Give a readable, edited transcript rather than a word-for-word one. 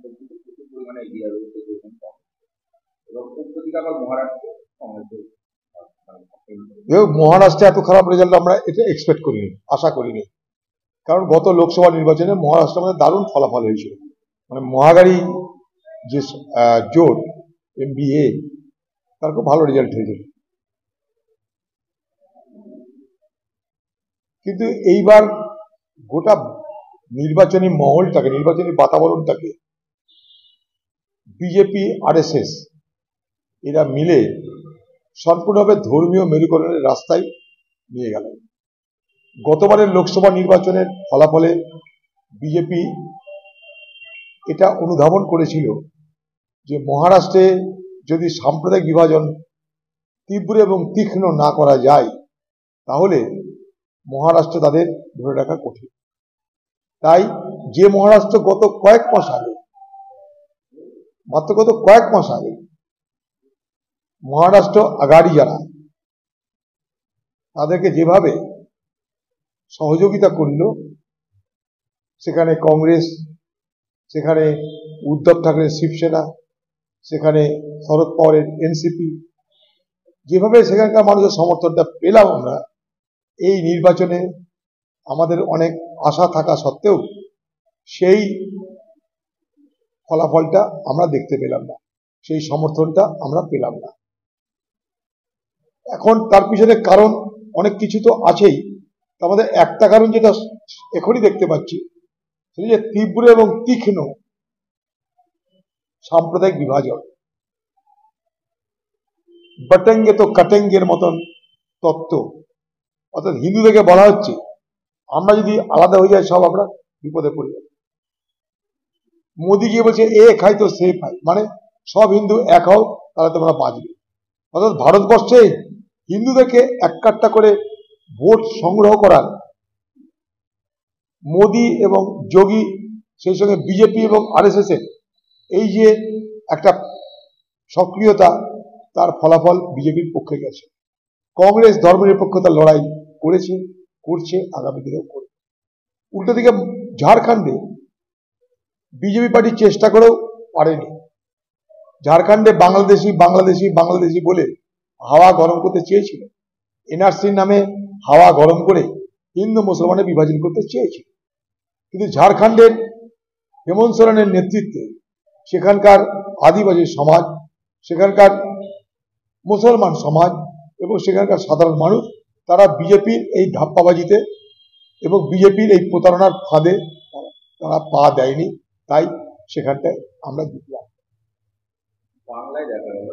প্রচুর পরিমাণে এগিয়ে রয়েছে এবং উত্তরদিকে আবার মহারাষ্ট্র কংগ্রেসের মহারাষ্ট্রে এত খারাপ রেজাল্ট আমরা এটা এক্সপেক্ট করিনি, আশা করিনি। কারণ গত লোকসভা নির্বাচনে মহারাষ্ট্রের মধ্যে দারুণ ফলাফল হয়েছিল। মানে মহাগাড়ি যে জোট MBA তার খুব ভালো রেজাল্ট হয়েছিল। কিন্তু এইবার গোটা নির্বাচনী মহলটাকে, নির্বাচনী বাতাবরণটাকে বিজেপি RSS এরা মিলে সম্পূর্ণভাবে ধর্মীয় মেরুকরণের রাস্তায় নিয়ে গেল। গতবারের লোকসভা নির্বাচনের ফলাফলে বিজেপি এটা অনুধাবন করেছিল যে মহারাষ্ট্রে যদি সাম্প্রদায়িক বিভাজন তীব্র এবং তীক্ষ্ণ না করা যায় তাহলে মহারাষ্ট্রে তাদের ধরে রাখা কঠিন। তাই যে মহারাষ্ট্র গত কয়েক মাস আগে, মাত্র গত কয়েক মাস আগে মহারাষ্ট্র আগাড়ি যারা তাদেরকে যেভাবে সহযোগিতা করল, সেখানে কংগ্রেস, সেখানে উদ্ধব ঠাকরের শিবসেনা, সেখানে শরদ পাওয়ারের NCP, যেভাবে সেখানকার মানুষের সমর্থনটা পেলাম আমরা, এই নির্বাচনে আমাদের অনেক আশা থাকা সত্ত্বেও সেই ফলাফলটা আমরা দেখতে পেলাম না, সেই সমর্থনটা আমরা পেলাম না। এখন তার পিছনে কারণ অনেক কিছু তো আছেই। আমাদের একটা কারণ যেটা এখনই দেখতে পাচ্ছি সেটা যে তীব্র এবং তীক্ষ্ণ সাম্প্রদায়িক বিভাজন, বটেঙ্গে তো কাটেঙ্গের মতন তত্ত্ব। অর্থাৎ হিন্দুদেরকে বলা হচ্ছে আমরা যদি আলাদা হয়ে যাই সব আমরা বিপদে পড়ে যাব। মোদী গিয়ে বলছে এ খাই তো সে খাই, মানে সব হিন্দু এক হও তাহলে তোমরা বাঁচবে। অর্থাৎ ভারতবর্ষে হিন্দুদেরকে এক কাট্টা করে ভোট সংগ্রহ করার মোদী এবং যোগী, সেই সঙ্গে বিজেপি এবং RSS এর এই যে একটা সক্রিয়তা, তার ফলাফল বিজেপির পক্ষে গেছে। কংগ্রেস ধর্মনিরপেক্ষতার লড়াই করেছে, করছে, আগামী দিনেও করবে। উল্টো দিকে ঝাড়খণ্ডে বিজেপি পার্টি চেষ্টা করেও পারেনি। ঝাড়খণ্ডে বাংলাদেশি বাংলাদেশি বাংলাদেশি বলে হাওয়া গরম করতে চেয়েছিল, NRCর নামে হাওয়া গরম করে হিন্দু মুসলমানের বিভাজন করতে চেয়েছিল। কিন্তু ঝাড়খণ্ডের হেমন্ত সোরেনের নেতৃত্বে সেখানকার আদিবাসী সমাজ, সেখানকার মুসলমান সমাজ এবং সেখানকার সাধারণ মানুষ তারা বিজেপির এই ধাপ্পাবাজিতে এবং বিজেপির এই প্রতারণার ফাঁদে তারা পা দেয়নি। তাই সেখানটায় আমরা জিতলাম। বাংলায় দেখা গেল